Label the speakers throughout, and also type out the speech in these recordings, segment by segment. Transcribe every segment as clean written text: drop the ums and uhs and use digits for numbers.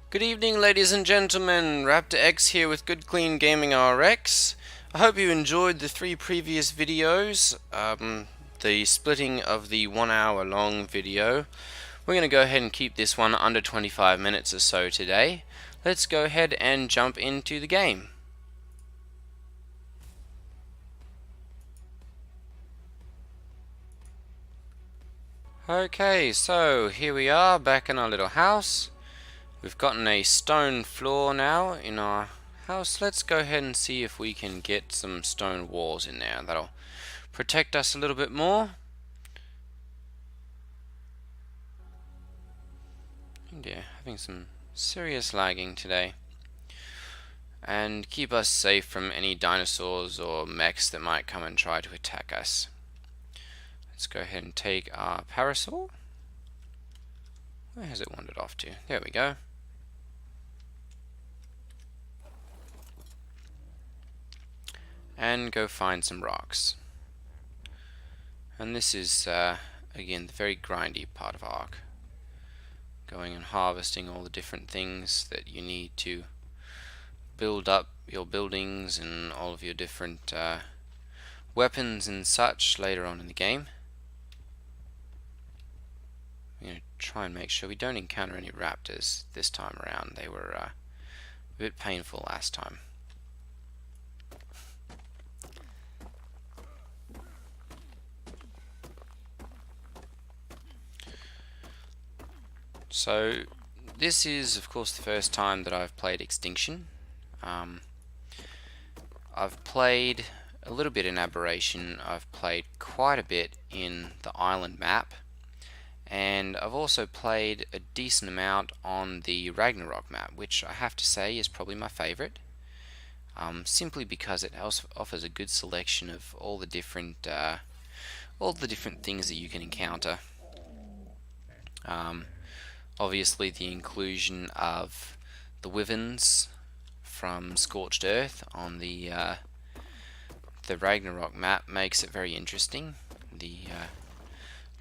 Speaker 1: Good evening, ladies and gentlemen. Raptor X here with Good Clean Gaming RX. I hope you enjoyed the 3 previous videos, the splitting of the 1 hour long video. We're going to go ahead and keep this one under 25 minutes or so today. Let's go ahead and jump into the game. Okay, so here we are back in our little house. We've gotten a stone floor now in our house. Let's go ahead and see if we can get some stone walls in there. That'll protect us a little bit more. Oh dear, having some serious lagging today. And keep us safe from any dinosaurs or mechs that might come and try to attack us. Let's go ahead and take our parasol. Where has it wandered off to? There we go. And go find some rocks. And this is, again, the very grindy part of ARK. Going and harvesting all the different things that you need to build up your buildings and all of your different weapons and such later on in the game. I'm going to try and make sure we don't encounter any raptors this time around. They were a bit painful last time. So this is of course the first time that I've played Extinction. I've played a little bit in Aberration, I've played quite a bit in the island map, and I've also played a decent amount on the Ragnarok map, which I have to say is probably my favourite, simply because it also offers a good selection of all the different things that you can encounter. Obviously the inclusion of the wyverns from Scorched Earth on the Ragnarok map makes it very interesting. The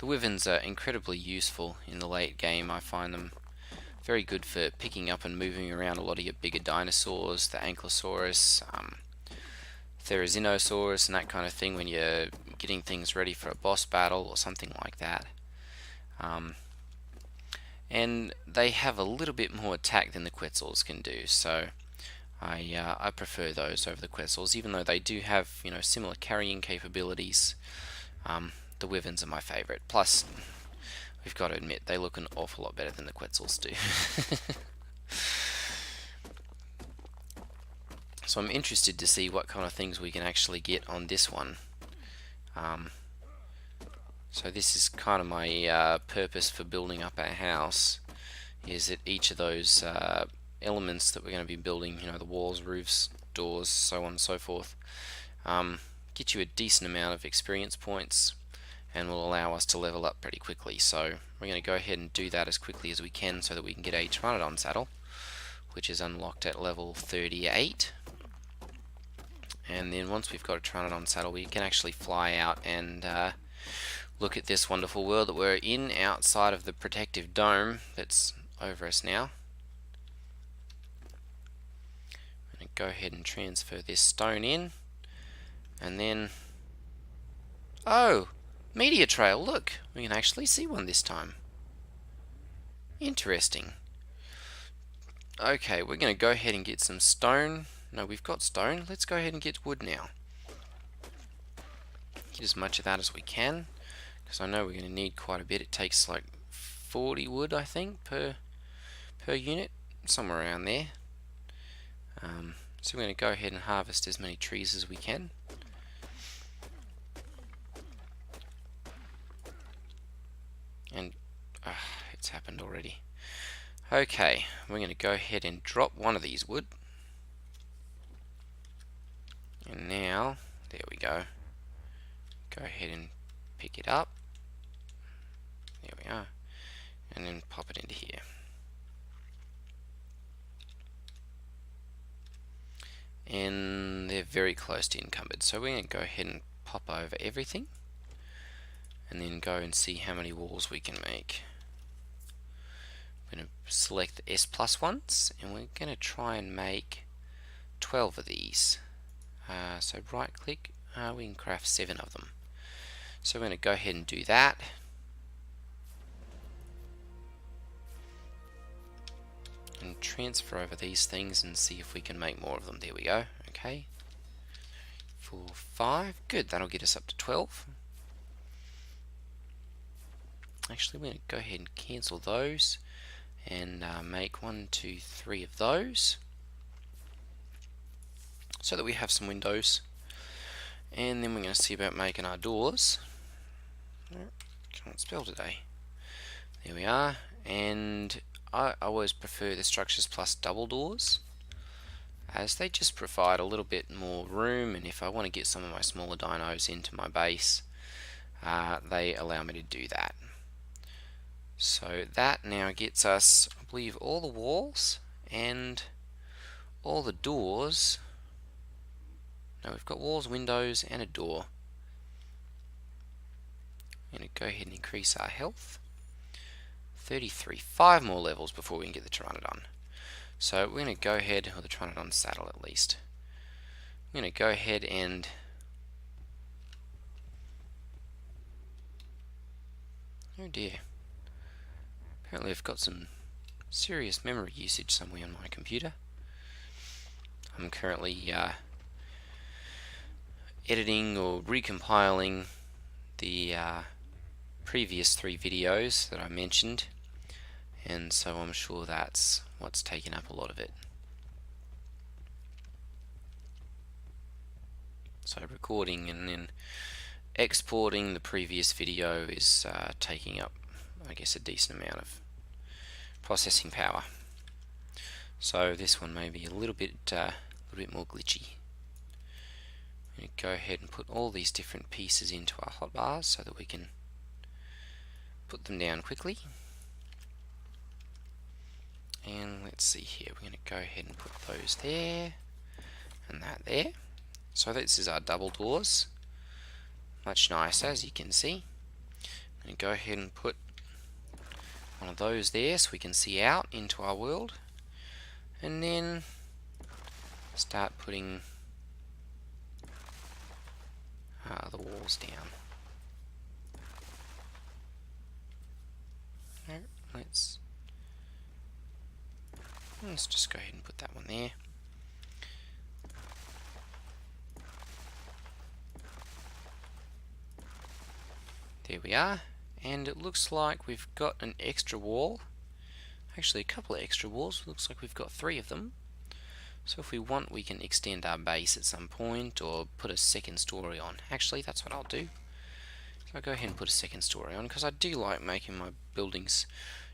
Speaker 1: wyverns are incredibly useful in the late game. I find them very good for picking up and moving around a lot of your bigger dinosaurs, the Ankylosaurus, Therizinosaurus and that kind of thing when you're getting things ready for a boss battle or something like that. And they have a little bit more attack than the Quetzals can do, so I prefer those over the Quetzals, even though they do have similar carrying capabilities. The wyverns are my favourite. Plus, we've got to admit they look an awful lot better than the Quetzals do. So I'm interested to see what kind of things we can actually get on this one. So this is kind of my purpose for building up our house, is that each of those elements that we're going to be building, the walls, roofs, doors, so on and so forth, get you a decent amount of experience points and will allow us to level up pretty quickly. So we're going to go ahead and do that as quickly as we can so that we can get a Pteranodon saddle, which is unlocked at level 38. And then once we've got a Pteranodon saddle, we can actually fly out and look at this wonderful world that we're in outside of the protective dome that's over us now. I'm going to go ahead and transfer this stone in, and then, oh, meteor trail, look, we can actually see one this time. Interesting. Okay, we're going to go ahead and get some stone. No, we've got stone. Let's go ahead and get wood now. Get as much of that as we can, because I know we're going to need quite a bit. It takes like 40 wood, I think, per unit, somewhere around there. So we're going to go ahead and harvest as many trees as we can. And it's happened already. Okay, we're going to go ahead and drop one of these wood. And now, there we go. Go ahead and pick it up. There we are. And then pop it into here. And they're very close to encumbered, so we're going to go ahead and pop over everything and then go and see how many walls we can make. I'm going to select the S plus ones, and we're going to try and make 12 of these. So right click, we can craft 7 of them. So we're going to go ahead and do that. And transfer over these things and see if we can make more of them. There we go. Okay. 4, 5. Good, that'll get us up to 12. Actually, we're going to go ahead and cancel those and make 1, 2, 3 of those so that we have some windows. And then we're going to see about making our doors. Can't spell today. There we are. And I always prefer the structures plus double doors, as they just provide a little bit more room, and if I want to get some of my smaller dinos into my base, they allow me to do that. So that now gets us, I believe, all the walls and all the doors. Now we've got walls, windows, and a door. I'm going to go ahead and increase our health. 33. 5 more levels before we can get the Pteranodon. So we're going to go ahead, or the Pteranodon saddle at least. I'm going to go ahead and oh dear. Apparently I've got some serious memory usage somewhere on my computer. I'm currently editing or recompiling the previous 3 videos that I mentioned, and so I'm sure that's what's taken up a lot of it. So recording and then exporting the previous video is taking up, I guess, a decent amount of processing power. So this one may be a little bit more glitchy. I'm going to go ahead and put all these different pieces into our hotbars so that we can put them down quickly. And let's see here, we're going to go ahead and put those there and that there. So this is our double doors. Much nicer, as you can see. I'm going to go ahead and put one of those there so we can see out into our world, and then start putting the walls down. No, let's just go ahead and put that one there. There we are, and it looks like we've got an extra wall. Actually, a couple of extra walls. Looks like we've got 3 of them. So if we want, we can extend our base at some point or put a second story on. Actually, that's what I'll do. So I'll go ahead and put a second story on, because I do like making my buildings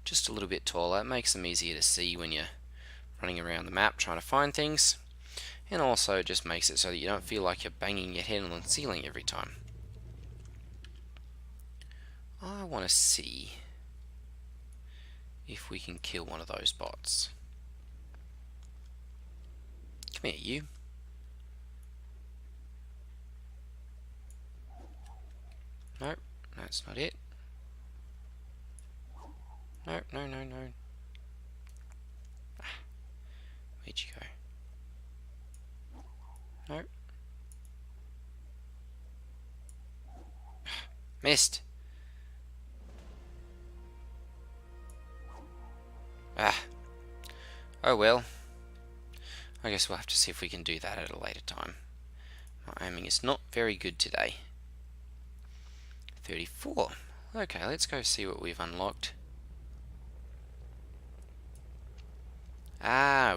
Speaker 1: just a little bit taller. It makes them easier to see when you're running around the map trying to find things, and also it just makes it so that you don't feel like you're banging your head on the ceiling every time. I want to see if we can kill one of those bots. Come here, you. Nope, that's not it. Nope, no. Where'd you go? Nope. Missed. Oh well. I guess we'll have to see if we can do that at a later time. My aiming is not very good today. 34. Okay, let's go see what we've unlocked.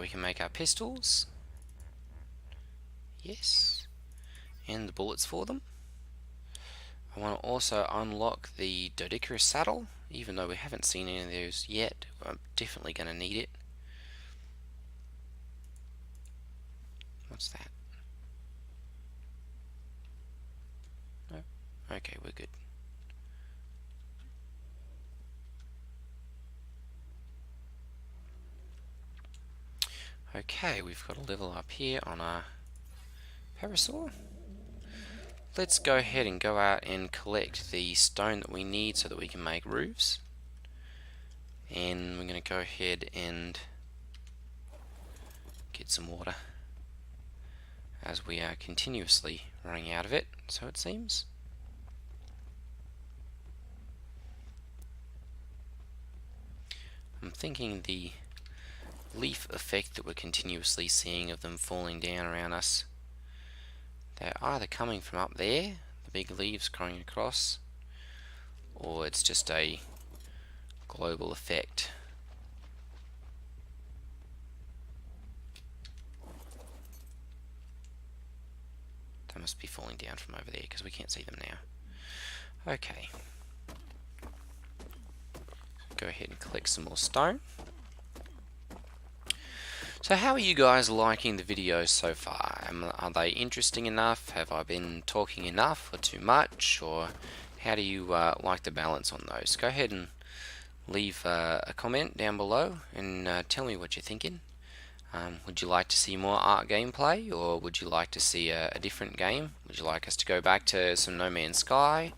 Speaker 1: We can make our pistols. Yes. And the bullets for them. I want to also unlock the Doedicurus saddle, even though we haven't seen any of those yet. I'm definitely going to need it. What's that? No? Okay, we're good. Okay, we've got a level up here on our parasaur. Let's go ahead and go out and collect the stone that we need so that we can make roofs. And we're going to go ahead and get some water, as we are continuously running out of it, so it seems. I'm thinking the leaf effect that we're continuously seeing of them falling down around us, they're either coming from up there, the big leaves growing across, or it's just a global effect. They must be falling down from over there because we can't see them now. Okay. Go ahead and collect some more stone. So how are you guys liking the videos so far? Are they interesting enough? Have I been talking enough or too much? Or how do you like the balance on those? Go ahead and leave a comment down below and tell me what you're thinking. Would you like to see more ARK gameplay, or would you like to see a different game? Would you like us to go back to some No Man's Sky?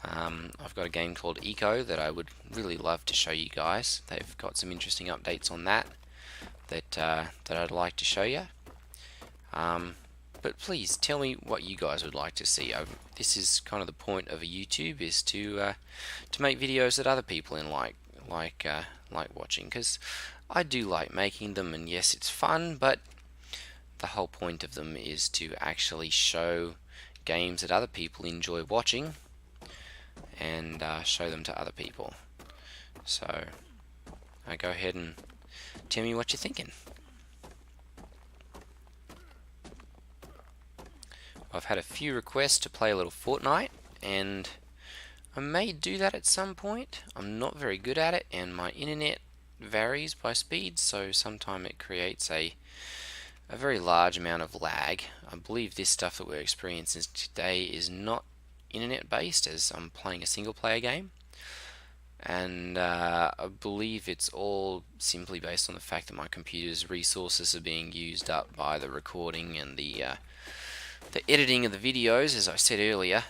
Speaker 1: I've got a game called Eco that I would really love to show you guys. They've got some interesting updates on that I'd like to show you. But please tell me what you guys would like to see. This is kind of the point of a YouTube, is to make videos that other people like watching, because I do like making them, and yes, it's fun, but the whole point of them is to actually show games that other people enjoy watching and show them to other people. So go ahead and tell me what you're thinking. I've had a few requests to play a little Fortnite, and I may do that at some point. I'm not very good at it, and my internet varies by speed, so sometimes it creates a very large amount of lag. I believe this stuff that we're experiencing today is not internet based, as I'm playing a single player game, and I believe it's all simply based on the fact that my computer's resources are being used up by the recording and the editing of the videos, as I said earlier.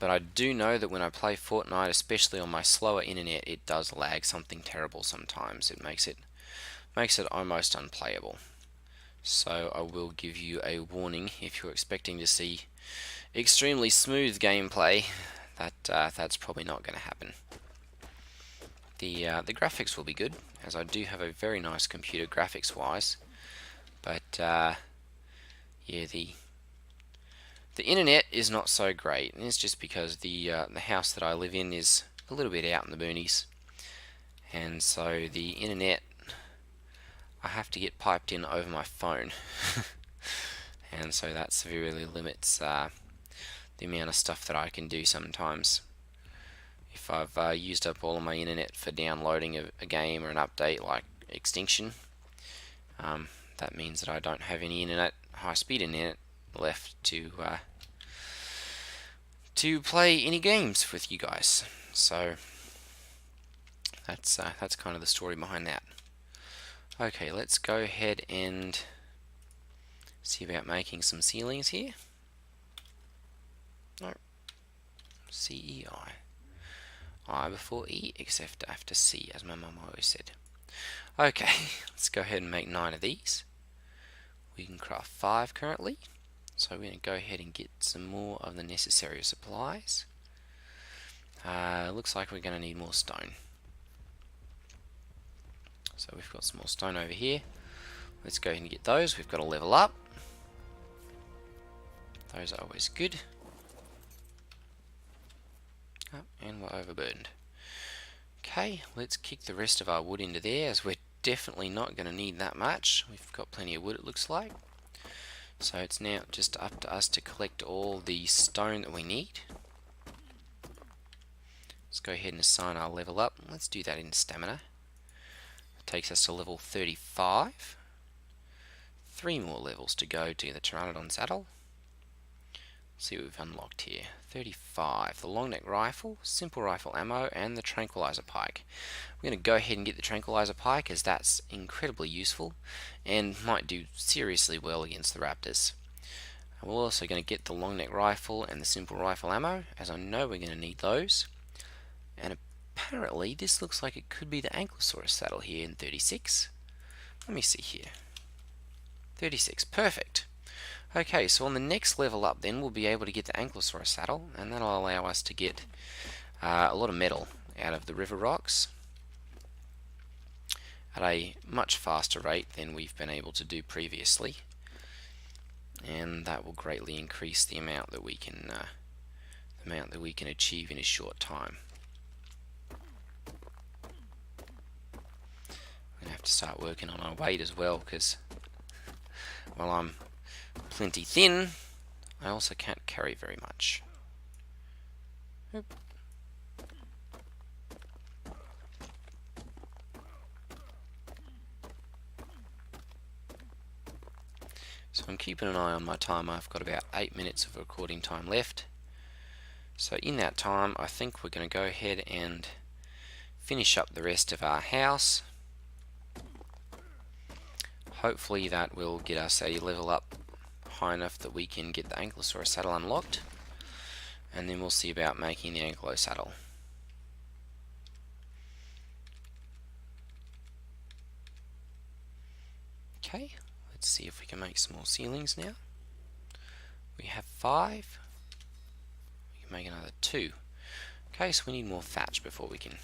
Speaker 1: But I do know that when I play Fortnite, especially on my slower internet, it does lag something terrible sometimes. It makes it almost unplayable. So I will give you a warning if you're expecting to see extremely smooth gameplay. That's probably not going to happen. The graphics will be good, as I do have a very nice computer graphics wise. But yeah, the internet is not so great, and it's just because the house that I live in is a little bit out in the boonies, and so the internet, I have to get piped in over my phone, and so that severely limits the amount of stuff that I can do sometimes. If I've used up all of my internet for downloading a game or an update like Extinction, that means that I don't have any high-speed internet left to play any games with you guys. So that's kind of the story behind that. Okay, let's go ahead and see about making some ceilings here. No, C-E-I. I before E, except after C, as my mum always said. Okay, let's go ahead and make 9 of these. We can craft 5 currently, so we're going to go ahead and get some more of the necessary supplies. Looks like we're going to need more stone. So we've got some more stone over here. Let's go ahead and get those. We've got to level up. Those are always good. Oh, and we're overburdened. Okay, let's kick the rest of our wood into there, as we're definitely not going to need that much. We've got plenty of wood, it looks like. So it's now just up to us to collect all the stone that we need. Let's go ahead and assign our level up. Let's do that in stamina. It takes us to level 35. 3 more levels to go to the Pteranodon saddle. Let's see what we've unlocked here. 35. The long neck rifle, simple rifle ammo, and the tranquilizer pike. We're going to go ahead and get the tranquilizer pike, as that's incredibly useful and might do seriously well against the raptors. We're also going to get the long neck rifle and the simple rifle ammo, as I know we're going to need those. And apparently this looks like it could be the Ankylosaurus saddle here in 36. Let me see here. 36, perfect. Okay, so on the next level up then we'll be able to get the Ankylosaurus saddle, and that'll allow us to get a lot of metal out of the river rocks at a much faster rate than we've been able to do previously, and that will greatly increase the amount that we can achieve in a short time. We're gonna have to start working on our weight as well, because while I'm plenty thin, I also can't carry very much. Oop. So I'm keeping an eye on my timer. I've got about 8 minutes of recording time left. So in that time, I think we're going to go ahead and finish up the rest of our house. Hopefully that will get us a level up high enough that we can get the Ankylosaurus saddle unlocked, and then we'll see about making the Ankylo saddle. Okay, let's see if we can make some more ceilings now. We have 5. We can make another 2. Okay, so we need more thatch before we can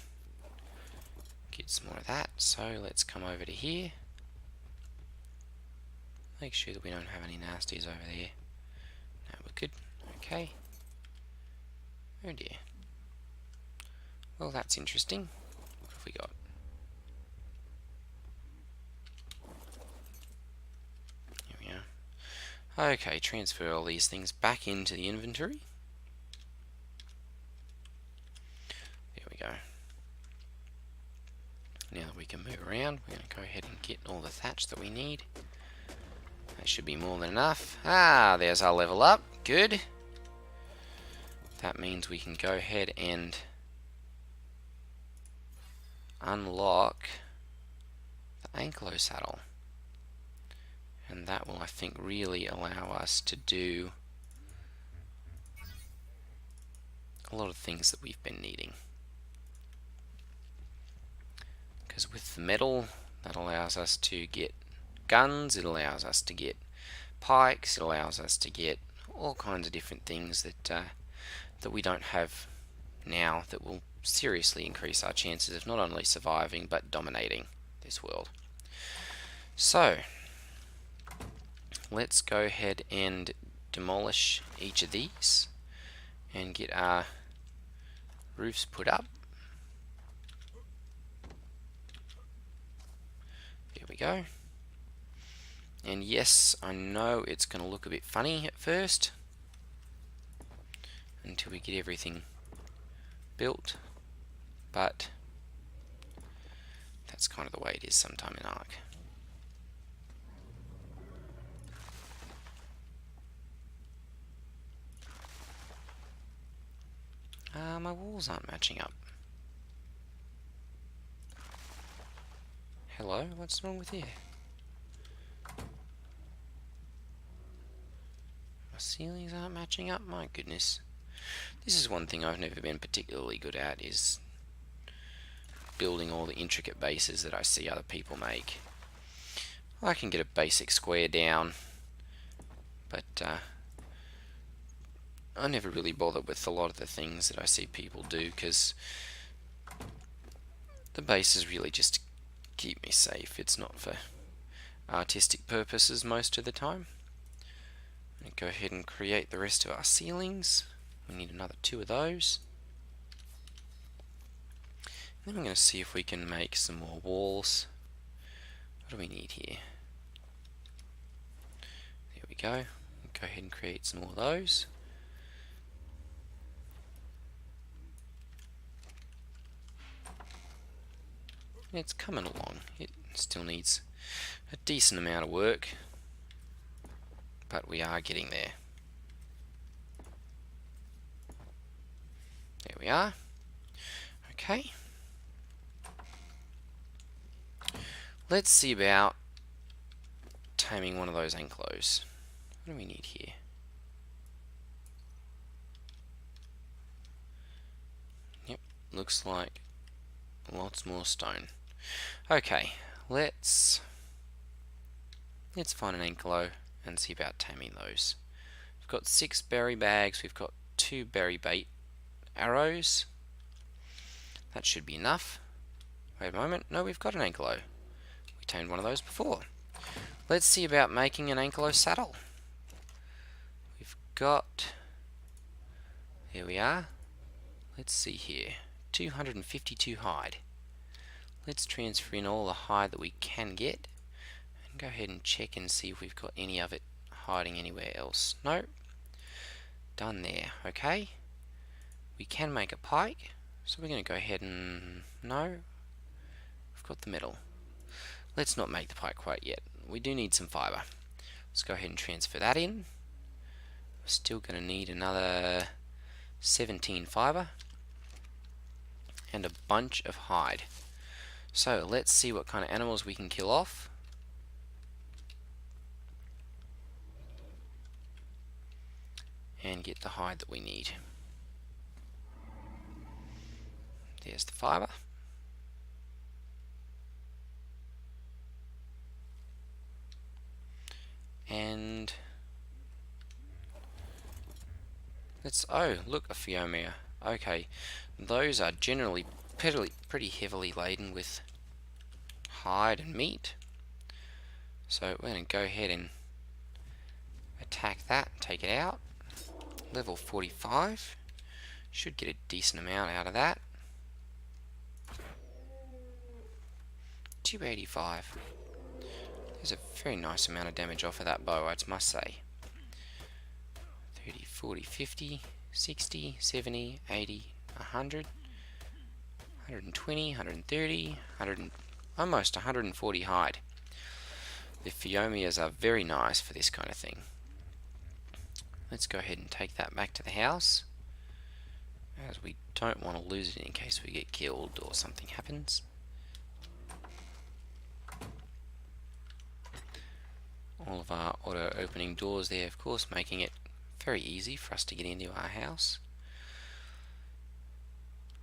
Speaker 1: get some more of that. So let's come over to here. Make sure that we don't have any nasties over there. No, we're good. Okay. Oh dear. Well, that's interesting. What have we got? Here we are. Okay, transfer all these things back into the inventory. There we go. Now that we can move around, we're going to go ahead and get all the thatch that we need. That should be more than enough. Ah, there's our level up. Good. That means we can go ahead and unlock the Ankylo saddle. And that will, I think, really allow us to do a lot of things that we've been needing. Because with the metal, that allows us to get guns, it allows us to get pikes, it allows us to get all kinds of different things that we don't have now, that will seriously increase our chances of not only surviving but dominating this world. So let's go ahead and demolish each of these and get our roofs put up. There we go. And yes, I know it's going to look a bit funny at first until we get everything built, but that's kind of the way it is sometime in ARK. My walls aren't matching up. Hello, what's wrong with you? My ceilings aren't matching up? My goodness. This is one thing I've never been particularly good at, is building all the intricate bases that I see other people make. I can get a basic square down, but I never really bother with a lot of the things that I see people do, because the base is really just to keep me safe. It's not for artistic purposes most of the time. I'm going to go ahead and create the rest of our ceilings. We need another 2 of those. And then we're going to see if we can make some more walls. What do we need here? There we go. Go ahead and create some more of those. It's coming along. It still needs a decent amount of work, but we are getting there. There we are. Okay. Let's see about taming one of those ankylos. What do we need here? Yep, looks like lots more stone. Okay, let's find an ankelo and see about taming those. We've got 6 berry bags, we've got 2 berry bait arrows. That should be enough. Wait a moment, no, we've got an ankelo. We tamed one of those before. Let's see about making an ankelo saddle. We've got, here we are. Let's see here, 252 hide. Let's transfer in all the hide that we can get and go ahead and check and see if we've got any of it hiding anywhere else. No, done there. Okay, we can make a pike, so we're going to go ahead and, no, we've got the metal. Let's not make the pike quite yet. We do need some fiber. Let's go ahead and transfer that in. We're still going to need another 17 fiber and a bunch of hide. So let's see what kind of animals we can kill off. And get the hide that we need. There's the fiber. And let's, oh, look, a Phiomia. Okay, those are generally pretty heavily laden with hide and meat. So we're going to go ahead and attack that, take it out. Level 45. Should get a decent amount out of that. 285. There's a very nice amount of damage off of that bow, I must say. 30, 40, 50, 60, 70, 80, 100, 120, 130, 100, almost 140 hide. The Phiomias are very nice for this kind of thing. Let's go ahead and take that back to the house, as we don't want to lose it in case we get killed or something happens. All of our auto opening doors there, of course, making it very easy for us to get into our house.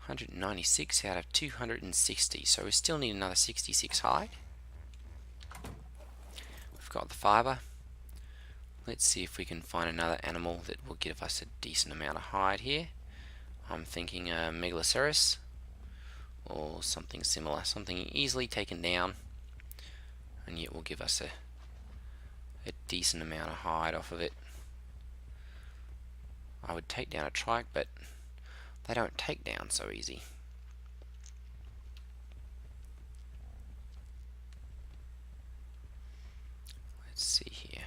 Speaker 1: 196 out of 260, so we still need another 66 hide. We've got the fiber. Let's see if we can find another animal that will give us a decent amount of hide here. I'm thinking a Megaloceros or something similar, something easily taken down and yet will give us a decent amount of hide off of it. I would take down a trike, but they don't take down so easy. Let's see here.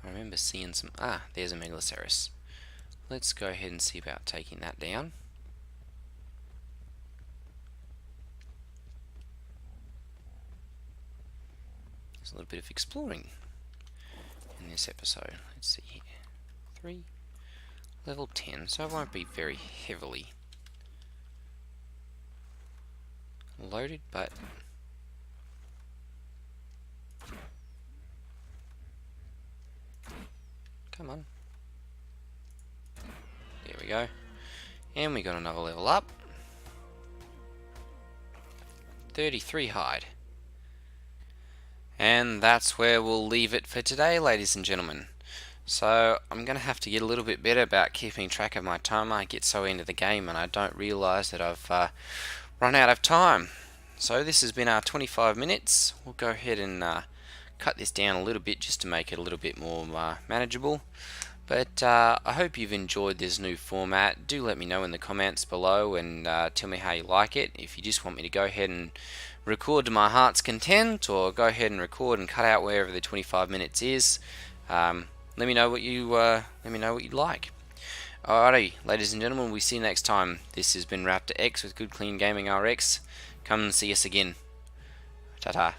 Speaker 1: I remember seeing some, there's a Megaloceros. Let's go ahead and see about taking that down. There's a little bit of exploring in this episode. Let's see here. 3, level 10, so it won't be very heavily loaded, but come on. There we go. And we got another level up. 33 hide. And that's where we'll leave it for today, ladies and gentlemen. So I'm going to have to get a little bit better about keeping track of my time. I get so into the game and I don't realise that I've run out of time. So this has been our 25 minutes. We'll go ahead and cut this down a little bit just to make it a little bit more manageable. But I hope you've enjoyed this new format. Do let me know in the comments below and tell me how you like it. If you just want me to go ahead and record to my heart's content, or go ahead and record and cut out wherever the 25 minutes is, let me know what you like. Alrighty, ladies and gentlemen, we see you next time. This has been Raptor X with Good Clean Gaming RX. Come and see us again. Ta-ta.